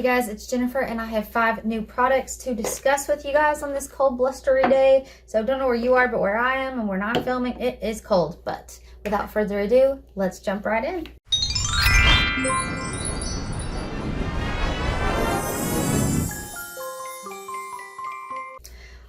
Hey guys, it's Jennifer and I have 5 new products to discuss with you guys on this cold blustery day. So don't know where you are, but where I am and where I'm filming, it is cold. But without further ado, let's jump right in.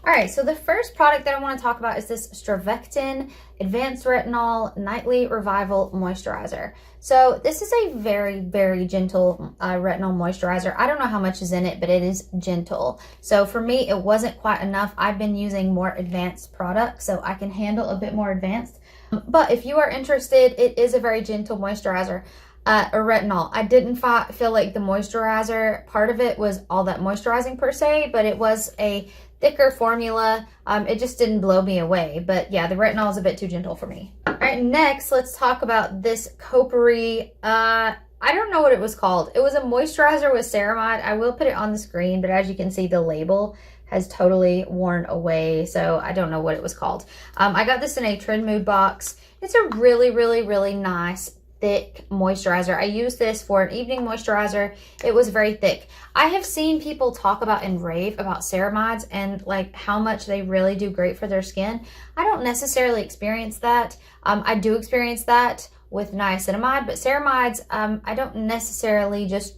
Alright, so the first product that I want to talk about is this Strivectin Advanced Retinol Nightly Revival Moisturizer. So this is a very, very gentle retinol moisturizer. I don't know how much is in it, but it is gentle. So for me, it wasn't quite enough. I've been using more advanced products, so I can handle a bit more advanced. But if you are interested, it is a very gentle moisturizer. A retinol. I didn't feel like the moisturizer part of it was all that moisturizing per se, but it was a thicker formula. It just didn't blow me away. But yeah, the retinol is a bit too gentle for me. All right, next, let's talk about this Kopari. I don't know what it was called. It was a moisturizer with ceramide. I will put it on the screen, but as you can see, the label has totally worn away, so I don't know what it was called. I got this in a Trend Mood box. It's a really, really, really nice thick moisturizer. I used this for an evening moisturizer. It was very thick. I have seen people talk about and rave about ceramides and like how much they really do great for their skin. I don't necessarily experience that. I do experience that with niacinamide, but ceramides, I don't necessarily just,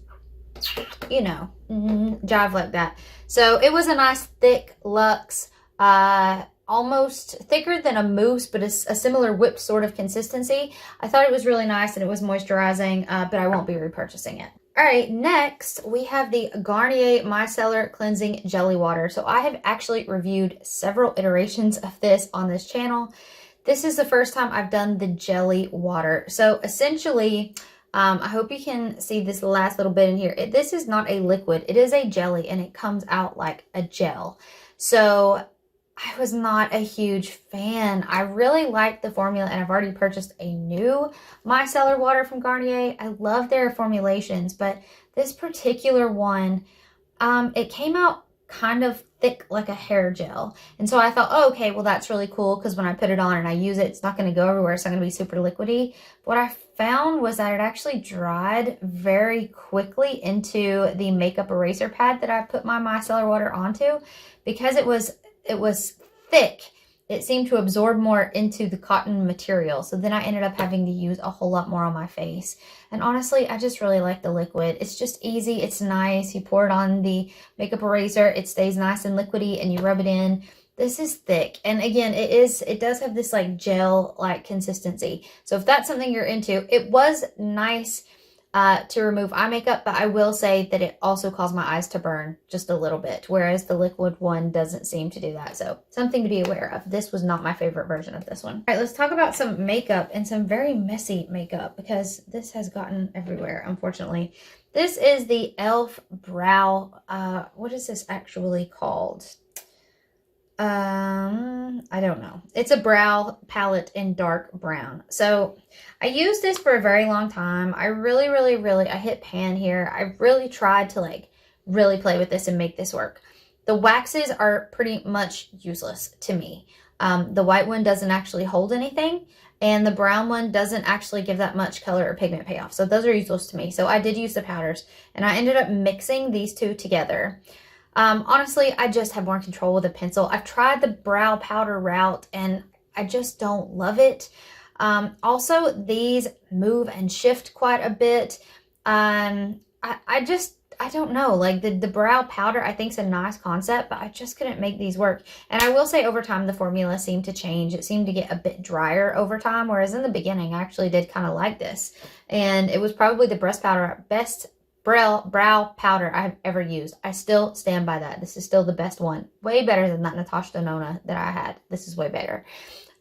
you know, jive like that. So it was a nice thick luxe, almost thicker than a mousse, but it's a similar whipped sort of consistency. I thought it was really nice and it was moisturizing, but I won't be repurchasing it. All right, next we have the Garnier Micellar Cleansing Jelly Water. So I have actually reviewed several iterations of this on this channel. This is the first time I've done the jelly water. So essentially, I hope you can see this last little bit in here. This is not a liquid, it is a jelly and it comes out like a gel. So I was not a huge fan. I really liked the formula and I've already purchased a new micellar water from Garnier. I love their formulations, but this particular one, it came out kind of thick like a hair gel. And so I thought, oh, okay, well, that's really cool because when I put it on and I use it, it's not going to go everywhere. It's not going to be super liquidy. What I found was that it actually dried very quickly into the makeup eraser pad that I put my micellar water onto. Because it was thick, it seemed to absorb more into the cotton material. So then I ended up having to use a whole lot more on my face. And honestly, I just really like the liquid. It's just easy. It's nice. You pour it on the makeup eraser. It stays nice and liquidy and you rub it in. This is thick. And again, it does have this like gel-like consistency. So if that's something you're into, it was nice to remove eye makeup, but I will say that it also caused my eyes to burn just a little bit, whereas the liquid one doesn't seem to do that. So something to be aware of. This was not my favorite version of this one. All right, let's talk about some makeup and some very messy makeup because this has gotten everywhere, unfortunately. This is the e.l.f. Brow, what is this actually called? I don't know. It's a brow palette in dark brown. So I used this for a very long time. I really, I hit pan here. I really tried to like really play with this and make this work. The waxes are pretty much useless to me. The white one doesn't actually hold anything and the brown one doesn't actually give that much color or pigment payoff. So those are useless to me. So I did use the powders and I ended up mixing these two together. Honestly, I just have more control with a pencil. I've tried the brow powder route and I just don't love it. Also, these move and shift quite a bit. I don't know, like the brow powder I think is a nice concept, but I just couldn't make these work. And I will say over time, the formula seemed to change. It seemed to get a bit drier over time, whereas in the beginning, I actually did kind of like this. And it was probably the best brow powder I've ever used. I still stand by that. This is still the best one. Way better than that Natasha Denona that I had. This is way better.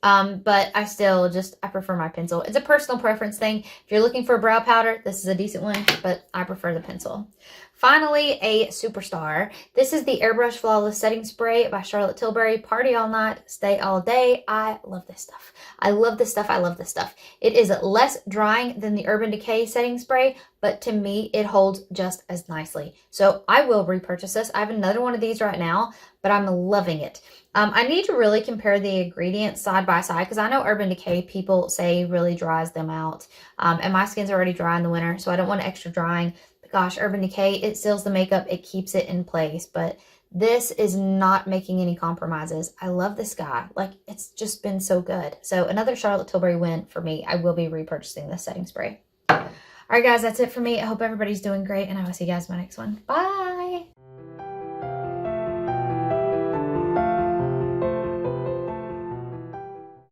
But I still I prefer my pencil. It's a personal preference thing. If you're looking for a brow powder, this is a decent one, but I prefer the pencil. Finally, a superstar. This is the Airbrush Flawless Setting Spray by Charlotte Tilbury. Party all night, stay all day. I love this stuff. I love this stuff. I love this stuff. It is less drying than the Urban Decay setting spray, but to me, it holds just as nicely. So I will repurchase this. I have another one of these right now, but I'm loving it. I need to really compare the ingredients side by side because I know Urban Decay people say really dries them out. And my skin's already dry in the winter, so I don't want extra drying. gosh, Urban Decay, it seals the makeup, it keeps it in place, but this is not making any compromises. I love this guy. Like, it's just been so good. So another Charlotte Tilbury win for me. I will be repurchasing this setting spray. All right, guys, that's it for me. I hope everybody's doing great, and I will see you guys in my next one. Bye.